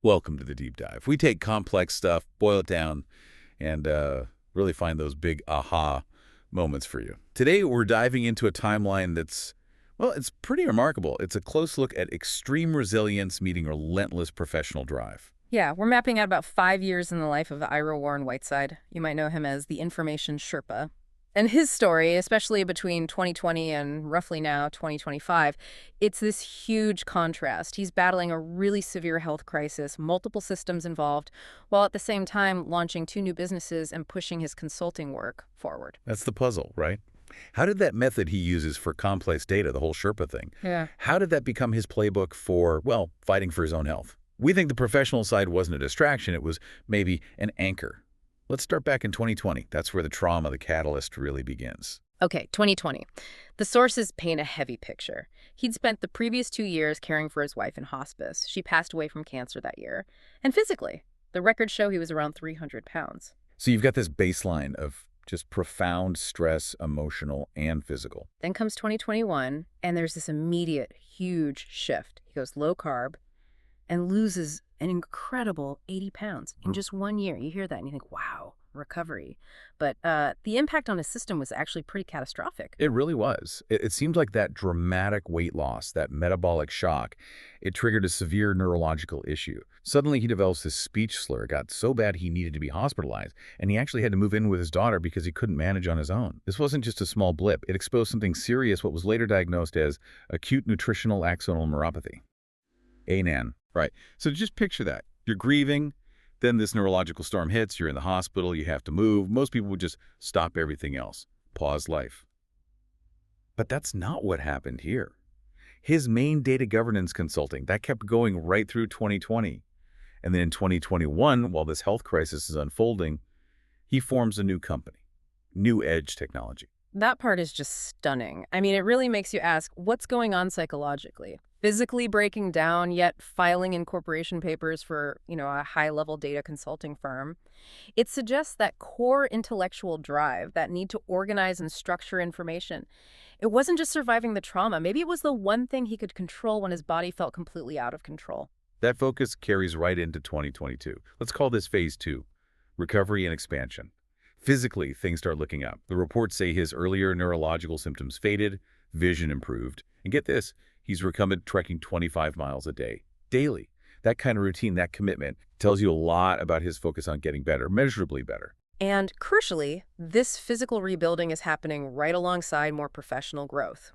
Welcome to the deep dive. We take complex stuff, boil it down, and really find those big aha moments for you. Today, we're diving into a timeline that's, well, it's pretty remarkable. It's a close look at extreme resilience meeting relentless professional drive. Yeah, we're mapping out about 5 years in the life of Ira Warren Whiteside. You might know him as the Information Sherpa. And his story, especially between 2020 and roughly now 2025, it's this huge contrast. He's battling a really severe health crisis, multiple systems involved, while at the same time launching two new businesses and pushing his consulting work forward. That's the puzzle, right? How did that method he uses for complex data, the whole Sherpa thing, Yeah. how did that become his playbook for, well, fighting for his own health? We think the professional side wasn't a distraction. It was maybe an anchor. Let's start back in 2020. That's where the trauma, the catalyst, really begins. Okay, 2020. The sources paint a heavy picture. He'd spent the previous 2 years caring for his wife in hospice. She passed away from cancer that year. And physically, the records show he was around 300 pounds. So you've got this baseline of just profound stress, emotional and physical. Then comes 2021, and there's this immediate, huge shift. He goes low carb and loses an incredible 80 pounds in just 1 year. You hear that and you think, wow, recovery. But the impact on his system was actually pretty catastrophic. It really was. It seemed like that dramatic weight loss, that metabolic shock, it triggered a severe neurological issue. Suddenly he develops this speech slur. It got so bad he needed to be hospitalized, and he actually had to move in with his daughter because he couldn't manage on his own. This wasn't just a small blip. It exposed something serious, what was later diagnosed as acute nutritional axonal neuropathy. ANAN. Right. So just picture that. You're grieving, then this neurological storm hits, you're in the hospital, you have to move. Most people would just stop everything else, pause life. But that's not what happened here. His main data governance consulting, that kept going right through 2020. And then in 2021, while this health crisis is unfolding, he forms a new company, New Edge Technology. That part is just stunning. I mean, it really makes you ask, what's going on psychologically? Physically breaking down, yet filing incorporation papers for, a high-level data consulting firm. It suggests that core intellectual drive, that need to organize and structure information. It wasn't just surviving the trauma. Maybe it was the one thing he could control when his body felt completely out of control. That focus carries right into 2022. Let's call this phase 2, recovery and expansion. Physically, things start looking up. The reports say his earlier neurological symptoms faded, vision improved, and get this, he's recovered trekking 25 miles a day, daily. That kind of routine, that commitment, tells you a lot about his focus on getting better, measurably better. And crucially, this physical rebuilding is happening right alongside more professional growth.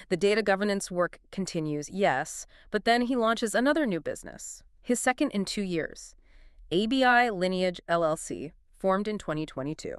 The data governance work continues, yes, but then he launches another new business, his second in 2 years, ABI Lineage LLC, formed in 2022.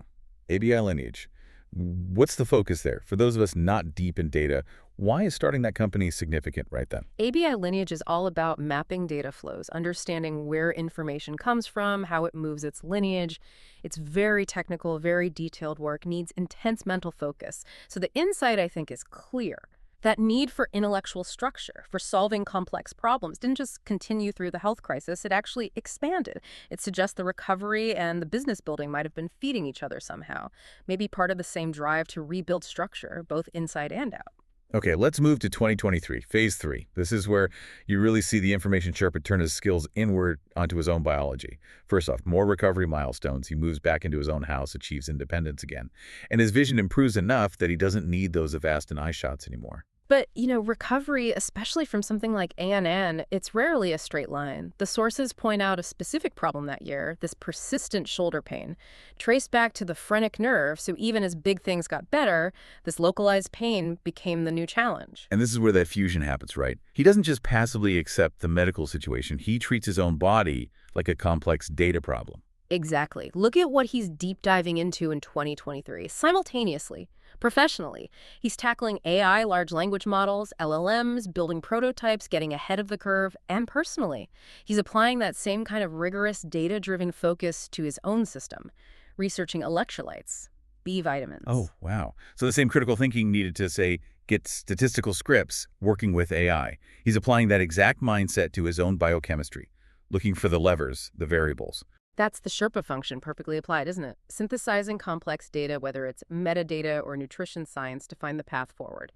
ABI Lineage. What's the focus there? For those of us not deep in data, why is starting that company significant right then? ABI Lineage is all about mapping data flows, understanding where information comes from, how it moves its lineage. It's very technical, very detailed work, needs intense mental focus. So the insight, I think, is clear. That need for intellectual structure, for solving complex problems, didn't just continue through the health crisis, it actually expanded. It suggests the recovery and the business building might have been feeding each other somehow, maybe part of the same drive to rebuild structure, both inside and out. Okay, let's move to 2023, phase 3. This is where you really see the information Sherpa turn his skills inward onto his own biology. First off, more recovery milestones. He moves back into his own house, achieves independence again. And his vision improves enough that he doesn't need those Avastin eye shots anymore. But, recovery, especially from something like ANN, it's rarely a straight line. The sources point out a specific problem that year, this persistent shoulder pain, traced back to the phrenic nerve, so even as big things got better, this localized pain became the new challenge. And this is where that fusion happens, right? He doesn't just passively accept the medical situation. He treats his own body like a complex data problem. Exactly. Look at what he's deep diving into in 2023. Simultaneously, professionally, he's tackling AI, large language models, LLMs, building prototypes, getting ahead of the curve, and personally, he's applying that same kind of rigorous, data-driven focus to his own system, researching electrolytes, B vitamins. Oh, wow. So the same critical thinking needed to, say, get statistical scripts working with AI. He's applying that exact mindset to his own biochemistry, looking for the levers, the variables. That's the Sherpa function perfectly applied, isn't it? Synthesizing complex data, whether it's metadata or nutrition science, to find the path forward.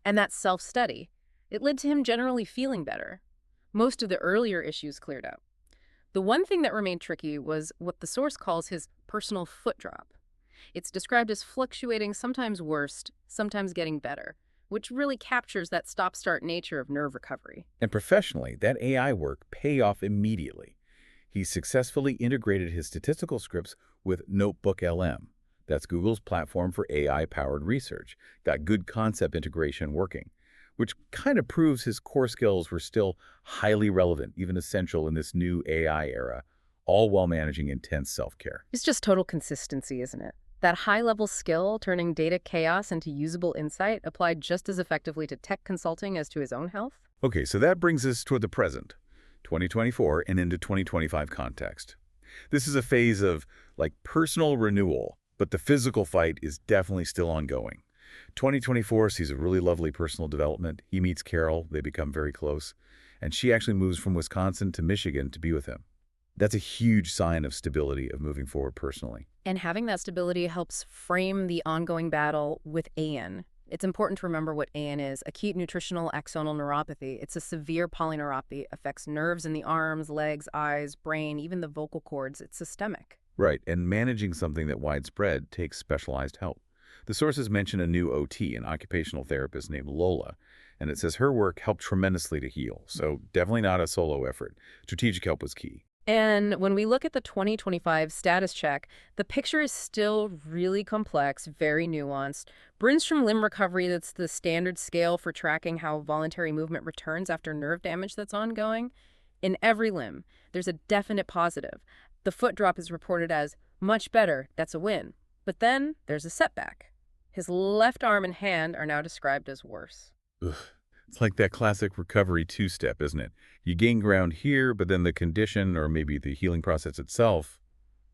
And that self-study, it led to him generally feeling better. Most of the earlier issues cleared up. The one thing that remained tricky was what the source calls his personal foot drop. It's described as fluctuating, sometimes worse, sometimes getting better, which really captures that stop-start nature of nerve recovery. And professionally, that AI work paid off immediately. He successfully integrated his statistical scripts with Notebook LM. That's Google's platform for AI-powered research. Got good concept integration working, which kind of proves his core skills were still highly relevant, even essential in this new AI era, all while managing intense self-care. It's just total consistency, isn't it? That high-level skill, turning data chaos into usable insight, applied just as effectively to tech consulting as to his own health? Okay, so that brings us toward the present, 2024 and into 2025 context. This is a phase of, like, personal renewal, but the physical fight is definitely still ongoing. 2024 sees a really lovely personal development. He meets Carol, they become very close, and she actually moves from Wisconsin to Michigan to be with him. That's a huge sign of stability of moving forward personally. And having that stability helps frame the ongoing battle with AN. It's important to remember what AN is, acute nutritional axonal neuropathy. It's a severe polyneuropathy, affects nerves in the arms, legs, eyes, brain, even the vocal cords. It's systemic. Right, and managing something that widespread takes specialized help. The sources mention a new OT, an occupational therapist named Lola, and it says her work helped tremendously to heal, so definitely not a solo effort. Strategic help was key. And when we look at the 2025 status check, the picture is still really complex, very nuanced. Brunstrom limb recovery, that's the standard scale for tracking how voluntary movement returns after nerve damage that's ongoing. In every limb, there's a definite positive. The foot drop is reported as much better, that's a win. But then there's a setback. His left arm and hand are now described as worse. Ugh. It's like that classic recovery two-step, isn't it? You gain ground here, but then the condition or maybe the healing process itself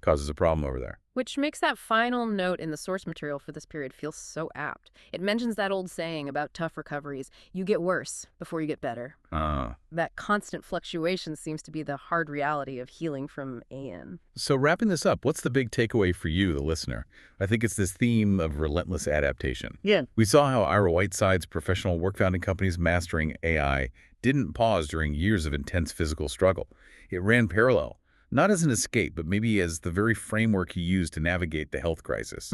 causes a problem over there. Which makes that final note in the source material for this period feel so apt. It mentions that old saying about tough recoveries, you get worse before you get better. That constant fluctuation seems to be the hard reality of healing from AN. So wrapping this up, what's the big takeaway for you, the listener? I think it's this theme of relentless adaptation. Yeah. We saw how Ira Whiteside's professional work-founding companies mastering AI didn't pause during years of intense physical struggle. It ran parallel. Not as an escape, but maybe as the very framework he used to navigate the health crisis.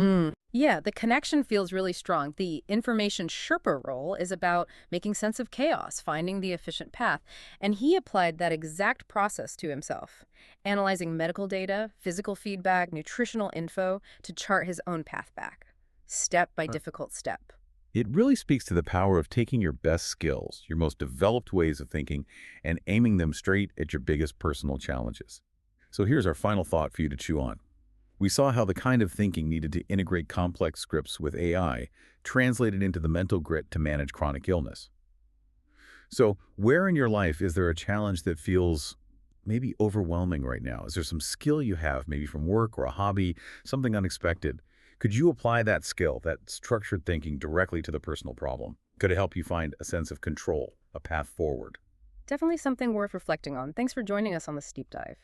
Yeah, the connection feels really strong. The information Sherpa role is about making sense of chaos, finding the efficient path. And he applied that exact process to himself, analyzing medical data, physical feedback, nutritional info to chart his own path back, step by difficult step. It really speaks to the power of taking your best skills, your most developed ways of thinking, and aiming them straight at your biggest personal challenges. So here's our final thought for you to chew on. We saw how the kind of thinking needed to integrate complex scripts with AI translated into the mental grit to manage chronic illness. So where in your life is there a challenge that feels maybe overwhelming right now? Is there some skill you have, maybe from work or a hobby, something unexpected? Could you apply that skill, that structured thinking, directly to the personal problem? Could it help you find a sense of control, a path forward? Definitely something worth reflecting on. Thanks for joining us on this deep dive.